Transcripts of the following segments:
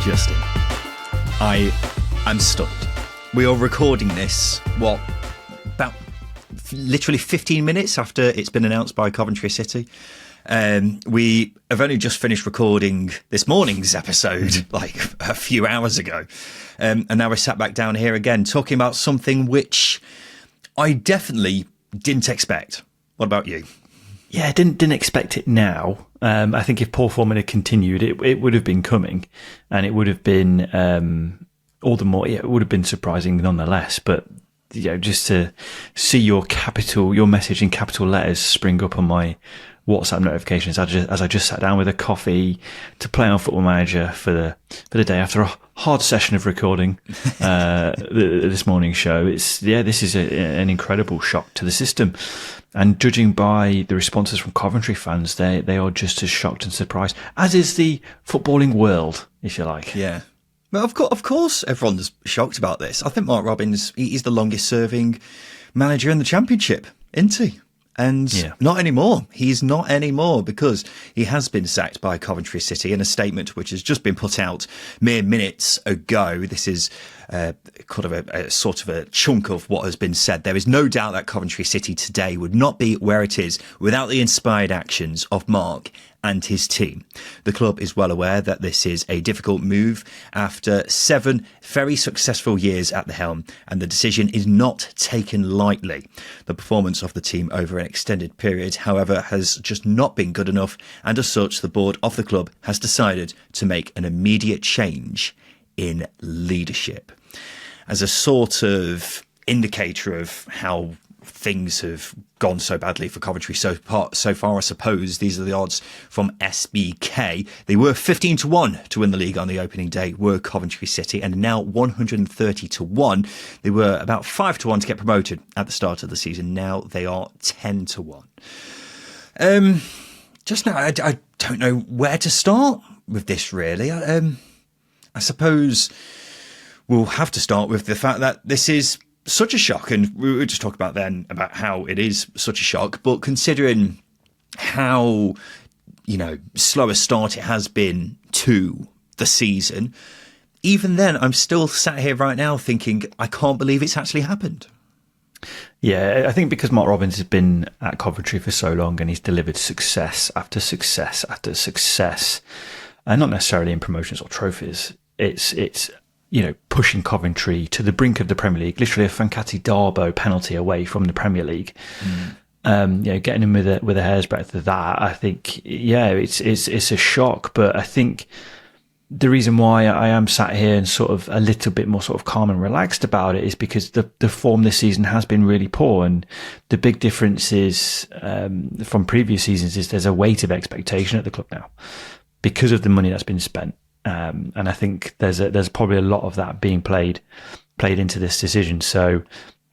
Justin, I'm stunned. We are recording this, about literally 15 minutes after it's been announced by Coventry City. We have only just finished recording this morning's episode, like a few hours ago. And now we're sat back down here again, talking about something which I definitely didn't expect. What about you? Yeah, I didn't expect it now. I think if poor form had continued, it would have been coming, and it would have been all the more. Yeah, it would have been surprising nonetheless. But just to see your message in capital letters spring up on my WhatsApp notifications as I just sat down with a coffee to play on Football Manager for the day after a hard session of recording this morning's show. This is an incredible shock to the system. And judging by the responses from Coventry fans, they are just as shocked and surprised, as is the footballing world, if you like. Yeah. Well, of course, everyone's shocked about this. I think Mark Robins, he's the longest serving manager in the Championship, isn't he? And not anymore. He's not anymore, because he has been sacked by Coventry City in a statement which has just been put out mere minutes ago. This is kind of a sort of a chunk of what has been said. There is no doubt that Coventry City today would not be where it is without the inspired actions of Mark and his team. The club is well aware that this is a difficult move after 7 very successful years at the helm, and the decision is not taken lightly. The performance of the team over an extended period, however, has just not been good enough, and as such, the board of the club has decided to make an immediate change in leadership. As a sort of indicator of how things have gone so badly for Coventry so far, I suppose. These are the odds from SBK. They were 15-1 to win the league on the opening day, were Coventry City, and now 130-1. They were about 5-1 to get promoted at the start of the season. Now they are 10-1. Just now, I don't know where to start with this, really. I suppose we'll have to start with the fact that this is such a shock, and we were just talking about then about how it is such a shock, but considering how, slow a start it has been to the season, even then I'm still sat here right now thinking, I can't believe it's actually happened. Yeah, I think because Mark Robins has been at Coventry for so long and he's delivered success after success after success, and not necessarily in promotions or trophies, it's pushing Coventry to the brink of the Premier League, literally a Fancati Darbo penalty away from the Premier League. Getting him with a hair's breadth of that, I think, it's a shock. But I think the reason why I am sat here and sort of a little bit more sort of calm and relaxed about it is because the form this season has been really poor, and the big difference is from previous seasons is there's a weight of expectation at the club now because of the money that's been spent. And I think there's probably a lot of that being played into this decision. So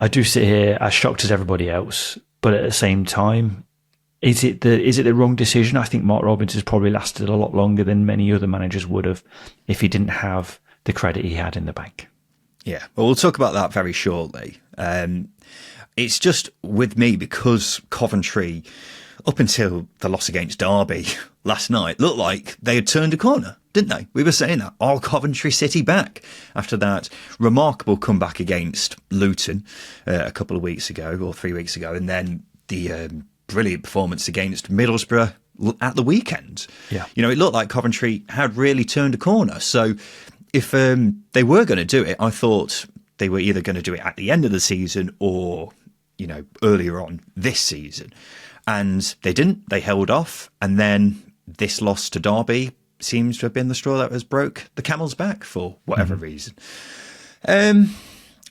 I do sit here as shocked as everybody else, but at the same time, is it the wrong decision? I think Mark Robins has probably lasted a lot longer than many other managers would have if he didn't have the credit he had in the bank. Yeah, well, we'll talk about that very shortly. It's just with me because Coventry, up until the loss against Derby last night, looked like they had turned a corner, didn't they? We were saying that. Are Coventry City back after that remarkable comeback against Luton a couple of weeks ago or 3 weeks ago, and then the brilliant performance against Middlesbrough at the weekend? Yeah. It looked like Coventry had really turned a corner. So if they were going to do it, I thought they were either going to do it at the end of the season or, earlier on this season. And they didn't. They held off. And then this loss to Derby seems to have been the straw that has broke the camel's back for whatever reason. I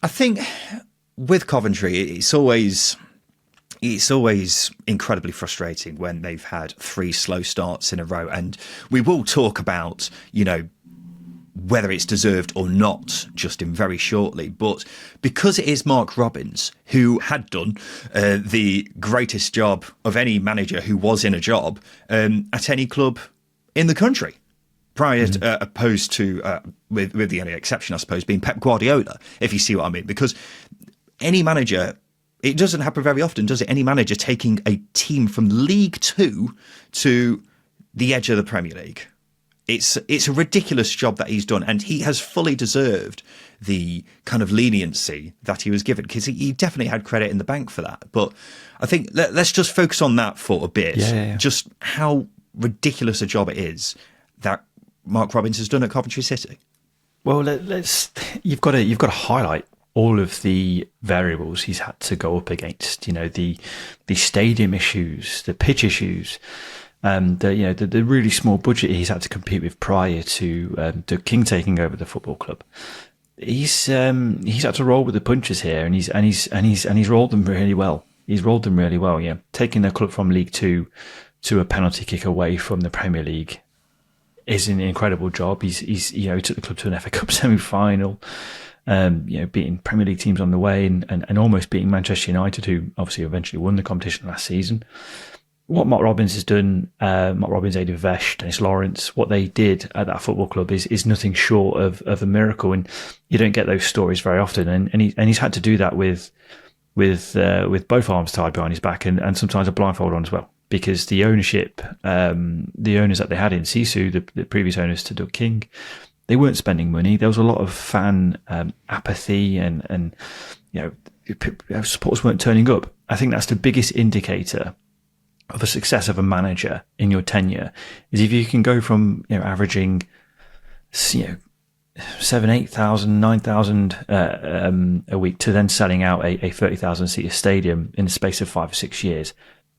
think with Coventry, it's always incredibly frustrating when they've had 3 slow starts in a row. And we will talk about, whether it's deserved or not, Justin, very shortly. But because it is Mark Robins, who had done the greatest job of any manager who was in a job at any club in the country, prior to, opposed to, with the only exception, I suppose, being Pep Guardiola, if you see what I mean. Because any manager, it doesn't happen very often, does it? Any manager taking a team from League Two to the edge of the Premier League. It's a ridiculous job that he's done, and he has fully deserved the kind of leniency that he was given, because he definitely had credit in the bank for that. But I think let's just focus on that for a bit. Just how ridiculous a job it is that Mark Robins has done at Coventry City. Well, you've got to highlight all of the variables he's had to go up against. The stadium issues, the pitch issues, the really small budget he's had to compete with prior to King taking over the football club. He's had to roll with the punches here, and he's rolled them really well. He's rolled them really well. Yeah, taking the club from League Two to a penalty kick away from the Premier League is an incredible job. He took the club to an FA Cup semi-final, beating Premier League teams on the way, and almost beating Manchester United, who obviously eventually won the competition last season. What Mark Robins has done, Mark Robins, Aidan Vesh, Dennis Lawrence, what they did at that football club is nothing short of a miracle, and you don't get those stories very often. And he's had to do that with both arms tied behind his back and sometimes a blindfold on as well, because the ownership, the owners that they had in Sisu, the previous owners to Doug King, they weren't spending money. There was a lot of fan apathy, and supporters weren't turning up. I think that's the biggest indicator of a success of a manager in your tenure, is if you can go from averaging 7,000, 8,000, 9,000 a week to then selling out a 30,000 seat stadium in the space of 5 or 6 years.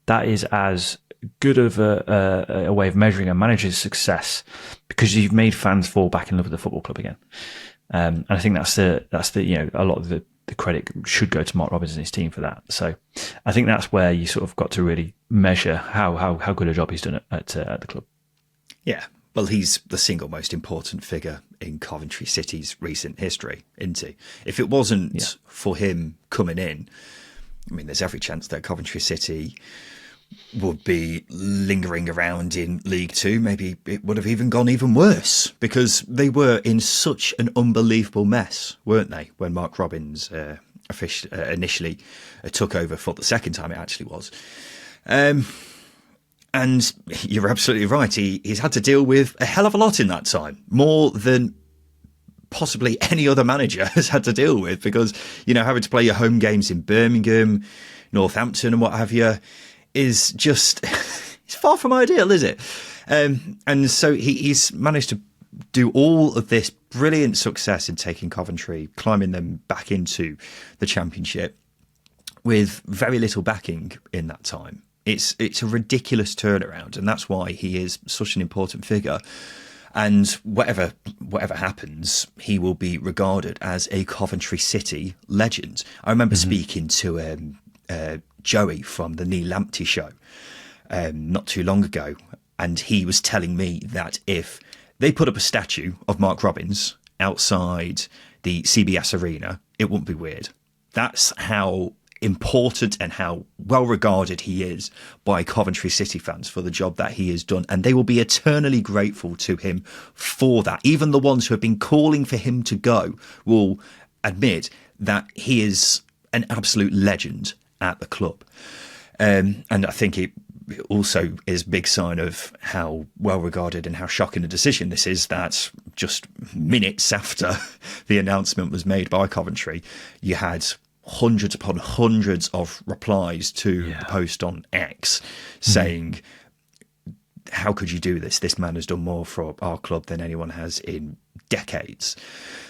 That is as good of a way of measuring a manager's success, because you've made fans fall back in love with the football club again. And I think that's a lot of the credit should go to Mark Robins and his team for that. So I think that's where you sort of got to really measure how good a job he's done at the club. Yeah. Well, he's the single most important figure in Coventry City's recent history, isn't he? If it wasn't for him coming in, I mean, there's every chance that Coventry City would be lingering around in League Two. Maybe it would have even gone even worse, because they were in such an unbelievable mess, weren't they, when Mark Robins initially took over for the second time it actually was. And you're absolutely right. He's had to deal with a hell of a lot in that time, more than possibly any other manager has had to deal with, because, having to play your home games in Birmingham, Northampton and what have you is just, it's far from ideal, is it? And so he's managed to do all of this brilliant success in taking Coventry, climbing them back into the Championship with very little backing in that time. It's a ridiculous turnaround, and that's why he is such an important figure. And whatever happens, he will be regarded as a Coventry City legend. I remember speaking to Joey from the Neil Lamptey show not too long ago, and he was telling me that if they put up a statue of Mark Robins outside the CBS Arena, it wouldn't be weird. That's how important and how well regarded he is by Coventry City fans for the job that he has done, and they will be eternally grateful to him for that. Even the ones who have been calling for him to go will admit that he is an absolute legend at the club. And I think it also is a big sign of how well regarded and how shocking a decision this is, that just minutes after the announcement was made by Coventry, you had hundreds upon hundreds of replies to the post on X saying, how could you do this? This man has done more for our club than anyone has in decades.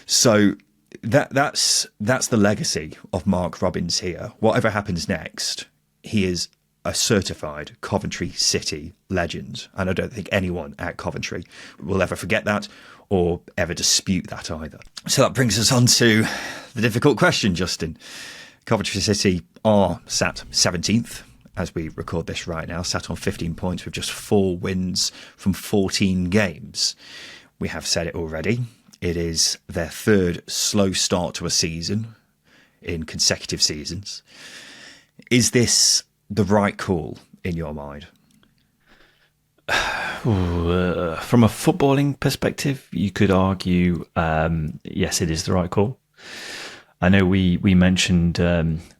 So that's the legacy of Mark Robins here. Whatever happens next, he is a certified Coventry City legend. And I don't think anyone at Coventry will ever forget that or ever dispute that either. So that brings us on to the difficult question, Justin. Coventry City are sat 17th as we record this right now, sat on 15 points with just 4 wins from 14 games. We have said it already. It is their third slow start to a season in consecutive seasons. Is this the right call in your mind? From a footballing perspective, you could argue, yes, it is the right call. I know we mentioned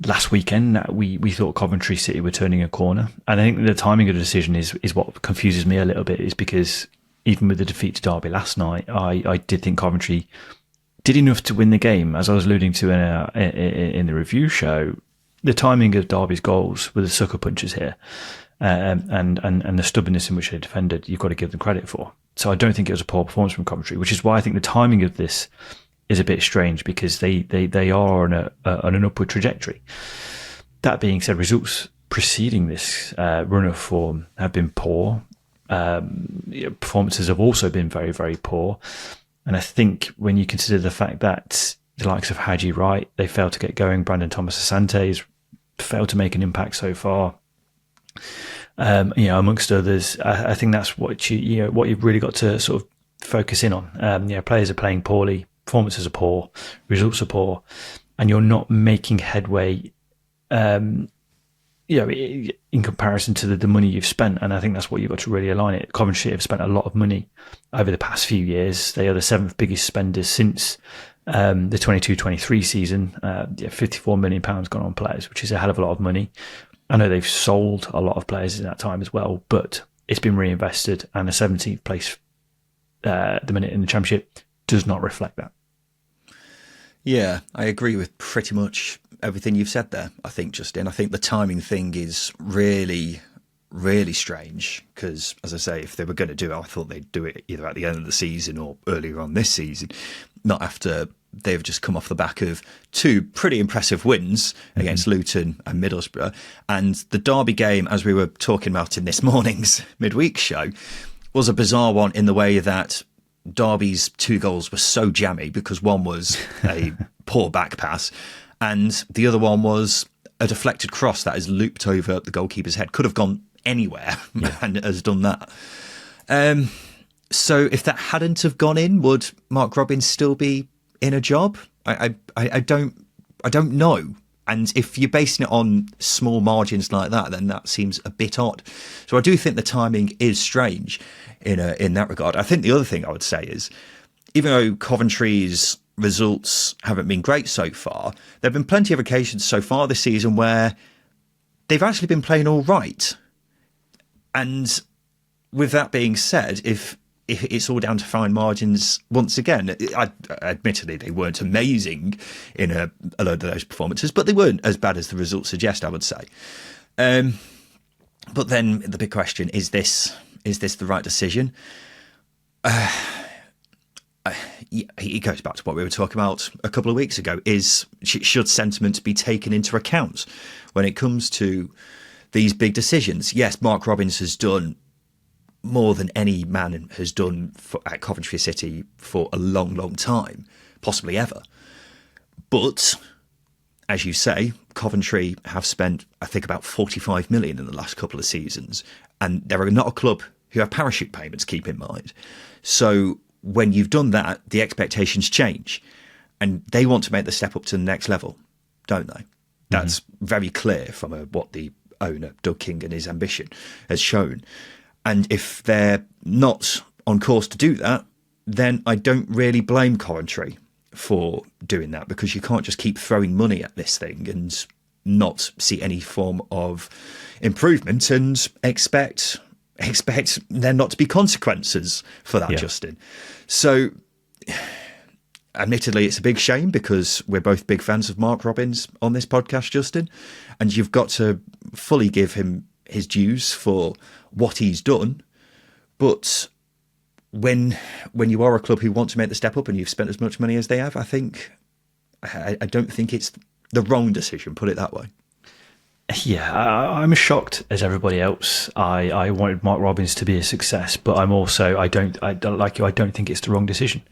last weekend that we thought Coventry City were turning a corner. And I think the timing of the decision is what confuses me a little bit, is because even with the defeat to Derby last night, I did think Coventry did enough to win the game. As I was alluding to in the review show, the timing of Derby's goals with the sucker punches here, and the stubbornness in which they defended, you've got to give them credit for. So I don't think it was a poor performance from Coventry, which is why I think the timing of this is a bit strange, because they are on an upward trajectory. That being said, results preceding this run of form have been poor. Performances have also been very, very poor. And I think when you consider the fact that the likes of Haji Wright, they failed to get going, Brandon Thomas Asante's failed to make an impact so far, amongst others, I think that's what you've really got to sort of focus in on. Players are playing poorly, performances are poor, results are poor, and you're not making headway in comparison to the money you've spent. And I think that's what you've got to really align it. Coventry have spent a lot of money over the past few years. They are the 7th biggest spenders since the 22-23 season. £54 million gone on players, which is a hell of a lot of money. I know they've sold a lot of players in that time as well, but it's been reinvested, and the 17th place the minute in the Championship does not reflect that. Yeah, I agree with pretty much everything you've said there, I think, Justin. I think the timing thing is really, really strange because, as I say, if they were going to do it, I thought they'd do it either at the end of the season or earlier on this season, not after they've just come off the back of 2 pretty impressive wins against Luton and Middlesbrough. And the Derby game, as we were talking about in this morning's midweek show, was a bizarre one in the way that Derby's 2 goals were so jammy because one was a poor back pass and the other one was a deflected cross that has looped over the goalkeeper's head. Could have gone anywhere and has done that. So if that hadn't have gone in, would Mark Robins still be in a job? I don't know. And if you're basing it on small margins like that, then that seems a bit odd. So I do think the timing is strange in that regard. I think the other thing I would say is, even though Coventry's results haven't been great so far, there have been plenty of occasions so far this season where they've actually been playing all right. And with that being said, if it's all down to fine margins, once again, admittedly, they weren't amazing in a load of those performances, but they weren't as bad as the results suggest, I would say. But then the big question, is this the right decision? It goes back to what we were talking about a couple of weeks ago, should sentiment be taken into account when it comes to these big decisions? Yes, Mark Robins has done more than any man has done at Coventry City for a long, long time, possibly ever. But, as you say, Coventry have spent, I think, about 45 million in the last couple of seasons, and they're not a club who have parachute payments, keep in mind. So when you've done that, the expectations change, and they want to make the step up to the next level, don't they? That's very clear from what the owner, Doug King, and his ambition has shown. And if they're not on course to do that, then I don't really blame Coventry for doing that, because you can't just keep throwing money at this thing and not see any form of improvement and expect there not to be consequences for that, Justin. So, admittedly, it's a big shame because we're both big fans of Mark Robins on this podcast, Justin, and you've got to fully give him his dues for what he's done. But when you are a club who want to make the step up and you've spent as much money as they have, I don't think it's the wrong decision, put it that way. Yeah, I'm as shocked as everybody else. I wanted Mark Robins to be a success, but I don't like you. I don't think it's the wrong decision.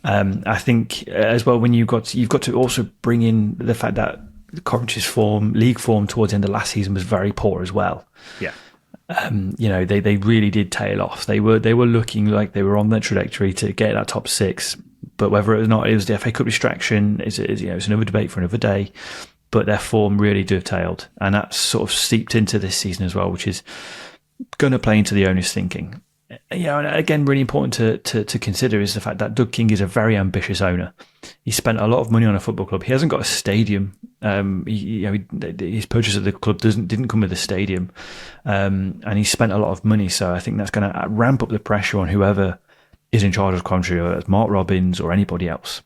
I think as well, when you've got to also bring in the fact that Coventry's league form towards the end of last season was very poor as well. Yeah. They really did tail off. They were looking like they were on the trajectory to get that top 6, but whether or not it was the FA Cup distraction is another debate for another day. But their form really dovetailed, and that's sort of seeped into this season as well, which is going to play into the owner's thinking. And again, really important to consider is the fact that Doug King is a very ambitious owner. He spent a lot of money on a football club. He hasn't got a stadium His purchase of the club didn't come with a stadium, and he spent a lot of money. So I think that's going to ramp up the pressure on whoever is in charge of Coventry, whether it's Mark Robins or anybody else.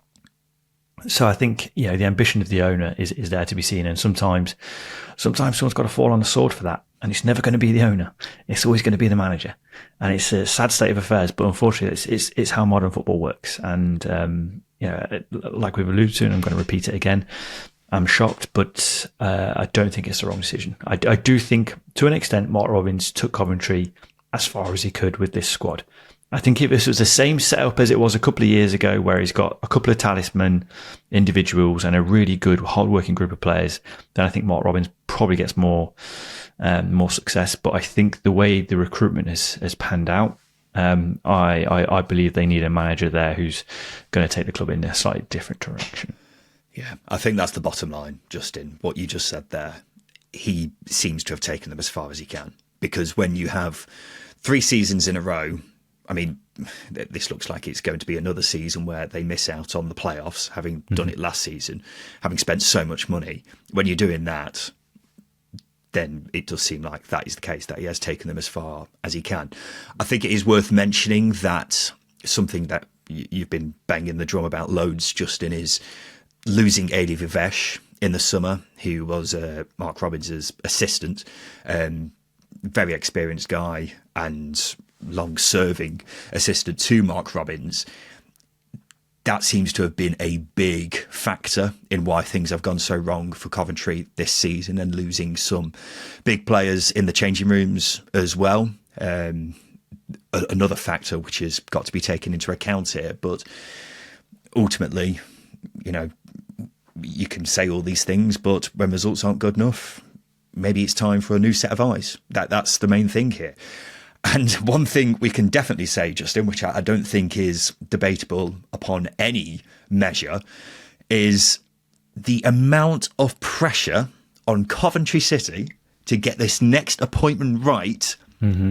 So I think the ambition of the owner is there to be seen, and sometimes someone's got to fall on the sword for that, and it's never going to be the owner. It's always going to be the manager, and it's a sad state of affairs. But unfortunately, it's how modern football works, and like we've alluded to, and I'm going to repeat it again. I'm shocked, but I don't think it's the wrong decision. I do think, to an extent, Mark Robins took Coventry as far as he could with this squad. I think if this was the same setup as it was a couple of years ago, where he's got a couple of talisman individuals and a really good, hard-working group of players, then I think Mark Robins probably gets more success. But I think the way the recruitment has panned out, I believe they need a manager there who's going to take the club in a slightly different direction. Yeah, I think that's the bottom line, Justin. What you just said there, he seems to have taken them as far as he can. Because when you have 3 seasons in a row, I mean, this looks like it's going to be another season where they miss out on the playoffs, having done it last season, having spent so much money. When you're doing that, then it does seem like that is the case, that he has taken them as far as he can. I think it is worth mentioning that something that you've been banging the drum about loads, Justin, is losing Eddie Vivesh in the summer, who was Mark Robins' assistant, very experienced guy and long-serving assistant to Mark Robins. That seems to have been a big factor in why things have gone so wrong for Coventry this season, and losing some big players in the changing rooms as well. Another factor which has got to be taken into account here, but ultimately, you can say all these things, but when results aren't good enough, maybe it's time for a new set of eyes. That's the main thing here. And one thing we can definitely say, Justin, which I don't think is debatable upon any measure, is the amount of pressure on Coventry City to get this next appointment right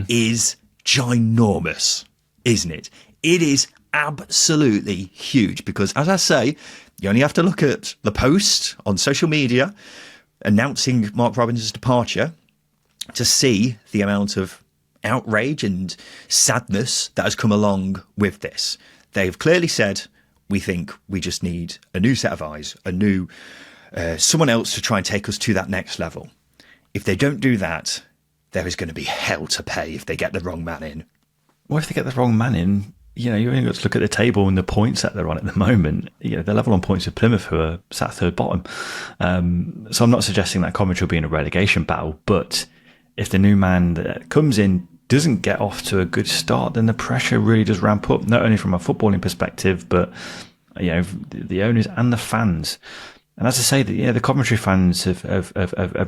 is ginormous, isn't it? It is absolutely huge, because, as I say, you only have to look at the post on social media announcing Mark Robins' departure to see the amount of outrage and sadness that has come along with this. They've clearly said, we think we just need a new set of eyes, a new someone else to try and take us to that next level. If they don't do that, there is going to be hell to pay if they get the wrong man in. Well, if they get the wrong man in, you only got to look at the table and the points that they're on at the moment. They're level on points with Plymouth, who are sat third bottom. So I'm not suggesting that Coventry will be in a relegation battle, but if the new man that comes in doesn't get off to a good start, then the pressure really does ramp up, not only from a footballing perspective, but the owners and the fans. And as I say, the Coventry fans have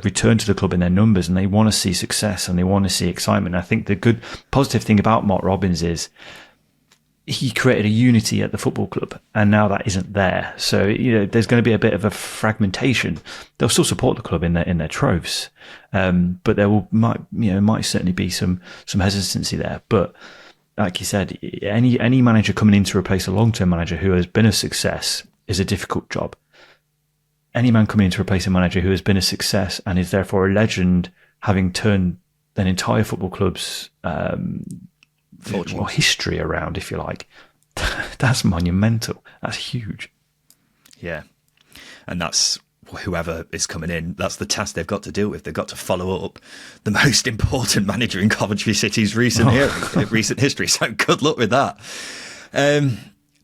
returned to the club in their numbers, and they want to see success and they want to see excitement. And I think the good positive thing about Mark Robins is he created a unity at the football club, and now that isn't there. So there's going to be a bit of a fragmentation. They'll still support the club in their troves, but there might certainly be some hesitancy there. But like you said, any manager coming in to replace a long-term manager who has been a success is a difficult job. Any man coming in to replace a manager who has been a success and is therefore a legend, having turned an entire football club's history around, if you like, that's monumental. That's huge. Yeah. And that's whoever is coming in, that's the task they've got to deal with. They've got to follow up the most important manager in Coventry City's recent history. So good luck with that.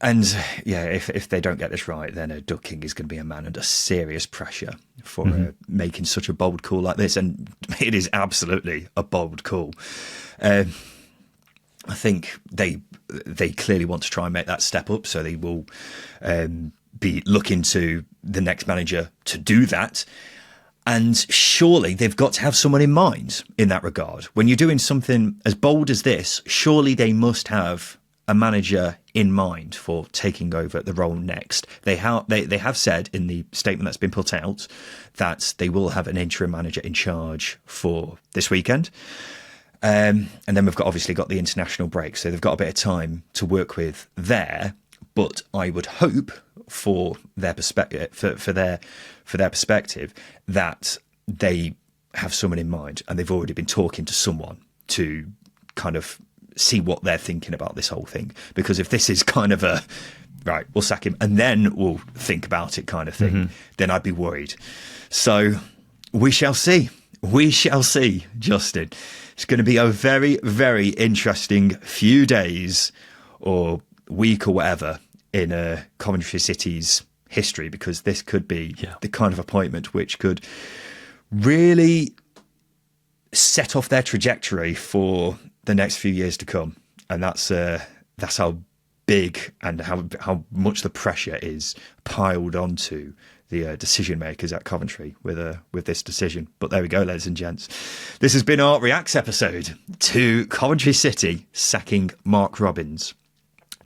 And yeah, if they don't get this right, then Doug King is going to be a man under serious pressure for making such a bold call like this. And it is absolutely a bold call. I think they clearly want to try and make that step up, so they will be looking to the next manager to do that. And surely they've got to have someone in mind in that regard. When you're doing something as bold as this, surely they must have a manager in mind for taking over the role next. They have said in the statement that's been put out that they will have an interim manager in charge for this weekend. And then we've obviously got the international break, so they've got a bit of time to work with there. But I would hope for their perspective, for their perspective, that they have someone in mind and they've already been talking to someone to kind of see what they're thinking about this whole thing. Because if this is kind of a right, we'll sack him and then we'll think about it kind of thing, then I'd be worried. So we shall see. We shall see, Justin. It's going to be a very, very interesting few days or week or whatever in Coventry City's history, because this could be the kind of appointment which could really set off their trajectory for the next few years to come. And that's how big and how much the pressure is piled onto the decision makers at Coventry with this decision. But there we go, ladies and gents. This has been our Reacts episode to Coventry City sacking Mark Robins.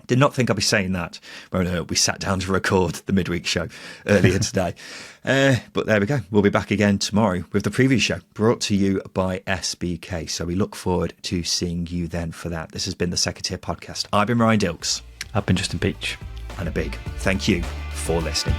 Did not think I'd be saying that when we sat down to record the midweek show earlier today. But there we go. We'll be back again tomorrow with the preview show brought to you by SBK. So we look forward to seeing you then for that. This has been the Second Tier Podcast. I've been Ryan Dilks. I've been Justin Peach. And a big thank you for listening.